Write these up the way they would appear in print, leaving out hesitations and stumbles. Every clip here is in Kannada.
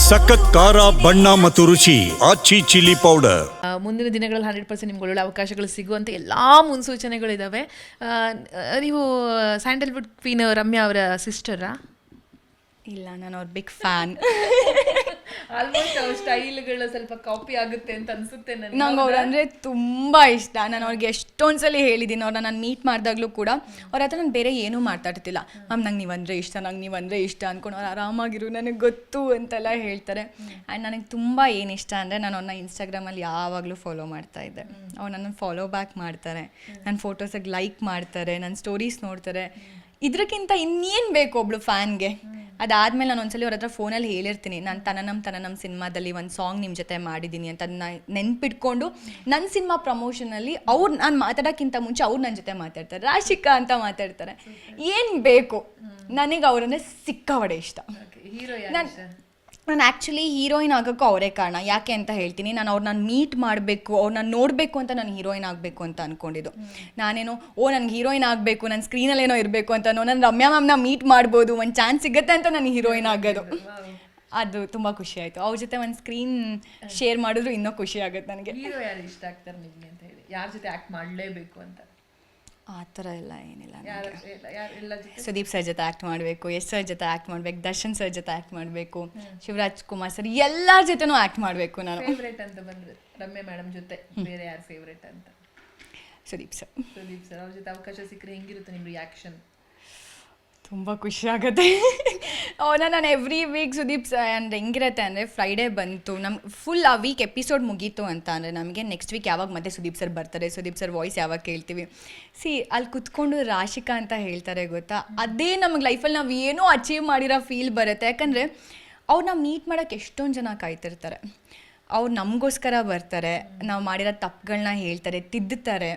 ಸಖತ್ ಖಾರ ಬಣ್ಣ ಮತ್ತು ರುಚಿ ಆಚಿ ಚಿಲ್ಲಿ ಪೌಡರ್. ಮುಂದಿನ ದಿನಗಳಲ್ಲಿ 100% ನಿಮ್ಗೆ ಒಳ್ಳೆ ಅವಕಾಶಗಳು ಸಿಗುವಂಥ ಎಲ್ಲ ಮುನ್ಸೂಚನೆಗಳಿದ್ದಾವೆ. ನೀವು ಸ್ಯಾಂಡಲ್ವುಡ್ ಕ್ವೀನ್ ರಮ್ಯಾ ಅವರ ಸಿಸ್ಟರಾ? ಇಲ್ಲ, ನಾನು ಅವ್ರ ಬಿಗ್ ಫ್ಯಾನ್. ಆಲ್ಮೋಸ್ಟ್ ಅವ್ರ ಸ್ಟೈಲ್ಗಳು ಸ್ವಲ್ಪ ಕಾಪಿ ಆಗುತ್ತೆ ಅಂತ ಅನ್ಸುತ್ತೆ ನನಗೆ. ನಂಗೆ ಅವ್ರು ಅಂದರೆ ತುಂಬ ಇಷ್ಟ. ನಾನು ಅವ್ರಿಗೆ ಎಷ್ಟೊಂದು ಸಲ ಹೇಳಿದ್ದೀನಿ. ಅವ್ರನ್ನ ನಾನು ಮೀಟ್ ಮಾಡಿದಾಗಲೂ ಕೂಡ ಅವ್ರ ಹತ್ರ ನಾನು ಬೇರೆ ಏನೂ ಮಾತಾಡ್ತಿಲ್ಲ. ಮ್ಯಾಮ್ ನಂಗೆ ನೀವಂದರೆ ಇಷ್ಟ, ನಂಗೆ ನೀವಂದರೆ ಇಷ್ಟ ಅಂದ್ಕೊಂಡು ಅವ್ರು ಆರಾಮಾಗಿರು, ನನಗೆ ಗೊತ್ತು ಅಂತೆಲ್ಲ ಹೇಳ್ತಾರೆ. ಆ್ಯಂಡ್ ನನಗೆ ತುಂಬ ಏನು ಇಷ್ಟ ಅಂದರೆ ನಾನು ಅವ್ರನ್ನ ಇನ್ಸ್ಟಾಗ್ರಾಮಲ್ಲಿ ಯಾವಾಗಲೂ ಫಾಲೋ ಮಾಡ್ತಾಯಿದ್ದೆ. ಅವ್ರು ನನ್ನನ್ನು ಫಾಲೋ ಬ್ಯಾಕ್ ಮಾಡ್ತಾರೆ, ನನ್ನ ಫೋಟೋಸಿಗೆ ಲೈಕ್ ಮಾಡ್ತಾರೆ, ನನ್ನ ಸ್ಟೋರೀಸ್ ನೋಡ್ತಾರೆ. ಇದಕ್ಕಿಂತ ಇನ್ನೇನು ಬೇಕು ಒಬ್ಳು ಫ್ಯಾನ್ಗೆ? ಅದಾದಮೇಲೆ ನಾನು ಒಂದ್ಸಲಿ ಅವ್ರ ಹತ್ರ ಫೋನಲ್ಲಿ ಹೇಳಿರ್ತೀನಿ, ನಾನು ತನನಂ ಸಿನಿಮಾದಲ್ಲಿ ಒಂದು ಸಾಂಗ್ ನಿಮ್ಮ ಜೊತೆ ಮಾಡಿದ್ದೀನಿ ಅಂತ. ಅದನ್ನ ನೆನ್ಪಿಟ್ಕೊಂಡು ನನ್ನ ಸಿನಿಮಾ ಪ್ರಮೋಷನಲ್ಲಿ ಅವ್ರು ನಾನು ಮಾತಾಡೋಕ್ಕಿಂತ ಮುಂಚೆ ಅವ್ರು ನನ್ನ ಜೊತೆ ಮಾತಾಡ್ತಾರೆ, ರಾಶಿಕಾ ಅಂತ ಮಾತಾಡ್ತಾರೆ. ಏನು ಬೇಕು ನನಗೆ ಅವರನ್ನೇ ಸಿಕ್ಕಾವಡೆ ಇಷ್ಟ. ನಾನು ಆ್ಯಕ್ಚುಲಿ ಹೀರೋಯಿನ್ ಆಗೋಕ್ಕೂ ಅವರೇ ಕಾರಣ. ಯಾಕೆ ಅಂತ ಹೇಳ್ತೀನಿ. ನಾನು ಅವ್ರನ್ನ ಮೀಟ್ ಮಾಡಬೇಕು, ಅವ್ರನ್ನ ನೋಡಬೇಕು ಅಂತ ನಾನು ಹೀರೋಯಿನ್ ಆಗಬೇಕು ಅಂತ ಅಂದ್ಕೊಂಡಿದ್ದು. ನಾನೇನೋ ನನಗೆ ಹೀರೋಯಿನ್ ಆಗಬೇಕು, ನನ್ನ ಸ್ಕ್ರೀನಲ್ಲೇನೋ ಇರಬೇಕು ಅಂತ, ನಾನು ರಮ್ಯಾ ಮ್ಯಾಮ್ನ ಮೀಟ್ ಮಾಡ್ಬೋದು, ಒಂದು ಚಾನ್ಸ್ ಸಿಗುತ್ತೆ ಅಂತ ನಾನು ಹೀರೋಯಿನ್ ಆಗೋದು. ಅದು ತುಂಬ ಖುಷಿ ಆಯಿತು. ಅವ್ರ ಜೊತೆ ಒಂದು ಸ್ಕ್ರೀನ್ ಶೇರ್ ಮಾಡಿದ್ರು ಇನ್ನೂ ಖುಷಿ ಆಗುತ್ತೆ ನನಗೆ. ಹೀರೋ ಯಾರು ಇಷ್ಟ ಆಗ್ತಾರೆ ನಿಮಗೆ ಅಂತ ಹೇಳಿ, ಯಾರ ಜೊತೆ ಆ್ಯಕ್ಟ್ ಮಾಡಲೇಬೇಕು ಅಂತ? ಆ ಥರ ಎಲ್ಲ ಏನಿಲ್ಲ. ಸುದೀಪ್ ಸರ್ ಜೊತೆ ಆ್ಯಕ್ಟ್ ಮಾಡಬೇಕು, ಯಶ್ ಸರ್ ಜೊತೆ ಆ್ಯಕ್ಟ್ ಮಾಡಬೇಕು, ದರ್ಶನ್ ಸರ್ ಜೊತೆ ಆ್ಯಕ್ಟ್ ಮಾಡಬೇಕು, ಶಿವರಾಜ್ ಕುಮಾರ್ ಸರ್, ಎಲ್ಲರ ಜೊತೆನೂ ಆ್ಯಕ್ಟ್ ಮಾಡಬೇಕು. ನಾನು ಫೇವ್ರೇಟ್ ಅಂತ ಬಂದರೆ ರಮ್ಯಾ ಮೇಡಮ್ ಜೊತೆ ಬೇರೆ ಯಾರು ಫೇವ್ರೇಟ್ ಅಂತ? ಸುದೀಪ್ ಸರ್. ಅವ್ರ ಜೊತೆ ಅವಕಾಶ ಸಿಕ್ಕರೆ ಹೆಂಗಿರುತ್ತೆ ನಿಮ್ಮ ರಿಯಾಕ್ಷನ್? ತುಂಬ ಖುಷಿ ಆಗುತ್ತೆ. ಅವನ್ನ ನಾನು ಎವ್ರಿ ವೀಕ್ ಸುದೀಪ್ ಸರ್ ಅಂದರೆ ಹೆಂಗಿರುತ್ತೆ ಅಂದರೆ, ಫ್ರೈಡೇ ಬಂತು ನಮ್ಗೆ ಫುಲ್ ಆ ವೀಕ್ ಎಪಿಸೋಡ್ ಮುಗೀತು ಅಂತ ಅಂದರೆ ನಮಗೆ ನೆಕ್ಸ್ಟ್ ವೀಕ್ ಯಾವಾಗ ಮತ್ತೆ ಸುದೀಪ್ ಸರ್ ಬರ್ತಾರೆ, ಸುದೀಪ್ ಸರ್ ವಾಯ್ಸ್ ಯಾವಾಗ ಕೇಳ್ತೀವಿ. ಅಲ್ಲಿ ಕುತ್ಕೊಂಡು ರಾಶಿಕಾ ಅಂತ ಹೇಳ್ತಾರೆ ಗೊತ್ತಾ, ಅದೇ ನಮಗೆ ಲೈಫಲ್ಲಿ ನಾವು ಏನೋ ಅಚೀವ್ ಮಾಡಿರೋ ಫೀಲ್ ಬರುತ್ತೆ. ಯಾಕಂದರೆ ಅವ್ರನ್ನ ಮೀಟ್ ಮಾಡೋಕ್ಕೆ ಎಷ್ಟೊಂದು ಜನ ಕಾಯ್ತಿರ್ತಾರೆ. ಅವ್ರು ನಮಗೋಸ್ಕರ ಬರ್ತಾರೆ, ನಾವು ಮಾಡಿರೋ ತಪ್ಪುಗಳನ್ನ ಹೇಳ್ತಾರೆ, ತಿದ್ದುತ್ತಾರೆ,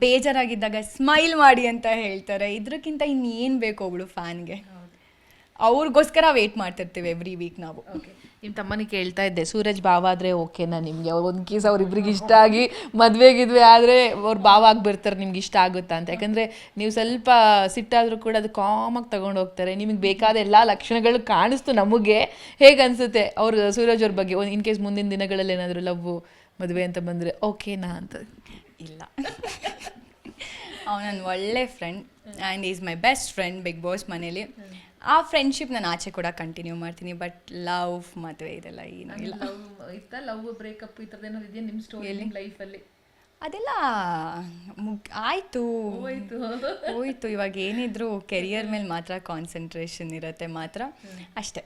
ಬೇಜಾರಾಗಿದ್ದಾಗ ಸ್ಮೈಲ್ ಮಾಡಿ ಅಂತ ಹೇಳ್ತಾರೆ. ಇದಕ್ಕಿಂತ ಇನ್ನೇನು ಬೇಕು ಒಬ್ಳು ಫ್ಯಾನ್ಗೆ? ಅವ್ರಿಗೋಸ್ಕರ ವೇಟ್ ಮಾಡ್ತಿರ್ತೀವಿ ಎವ್ರಿ ವೀಕ್ ನಾವು. ಓಕೆ, ನಿಮ್ಮ ತಮ್ಮನಿಗೆ ಕೇಳ್ತಾ ಇದ್ದೆ, ಸೂರಜ್ ಭಾವ ಆದರೆ ಓಕೆನಾ ನಿಮಗೆ? ಒಂದು ಕೇಸ್ ಅವ್ರಿಬ್ರಿಗೆ ಇಷ್ಟ ಆಗಿ ಮದುವೆಗಿದ್ವಿ ಆದರೆ ಅವ್ರು ಭಾವ ಆಗಿಬಿಡ್ತಾರೆ, ನಿಮ್ಗೆ ಇಷ್ಟ ಆಗುತ್ತಾ ಅಂತ? ಯಾಕಂದರೆ ನೀವು ಸ್ವಲ್ಪ ಸಿಟ್ಟಾದರೂ ಕೂಡ ಅದು ಕಾಮಾಗಿ ತೊಗೊಂಡು ಹೋಗ್ತಾರೆ. ನಿಮಗೆ ಬೇಕಾದ ಎಲ್ಲ ಲಕ್ಷಣಗಳು ಕಾಣಿಸ್ತು ನಮಗೆ. ಹೇಗೆ ಅನಿಸುತ್ತೆ ಅವ್ರು ಸೂರಜ್ ಅವ್ರ ಬಗ್ಗೆ? ಇನ್ ಕೇಸ್ ಮುಂದಿನ ದಿನಗಳಲ್ಲಿ ಏನಾದರೂ ಲವ್ ಮದುವೆ ಅಂತ ಬಂದರೆ ಓಕೆನಾ ಅಂತ? ಇಲ್ಲ, ನನ್ನ ಒಳ್ಳೆ friend and is my best friend big boss ಮನೇಲಿ. ಆ ಫ್ರೆಂಡ್ಶಿಪ್ ನಾನು ಆಚೆ ಕೂಡ ಕಂಟಿನ್ಯೂ ಮಾಡ್ತೀನಿ. ಬಟ್ ಲವ್ ಮದುವೆ ಇದೆಲ್ಲ ಏನೂ ಇಲ್ಲ. ಲವ್ ಬ್ರೇಕಪ್ ಈ ಥರದ್ದು ಏನಾದ್ರು ಇದೆಯಾ ನಿಮ್ಮ ಸ್ಟೋರಿಯಲ್ಲಿ, ಲೈಫಲ್ಲಿ? ಅದೆಲ್ಲ ಆಯಿತು, ಹೋಯ್ತು. ಇವಾಗ ಏನಿದ್ರು ಕೆರಿಯರ್ ಮೇಲೆ ಮಾತ್ರ ಕಾನ್ಸಂಟ್ರೇಷನ್ ಇರುತ್ತೆ ಮಾತ್ರ, ಅಷ್ಟೇ.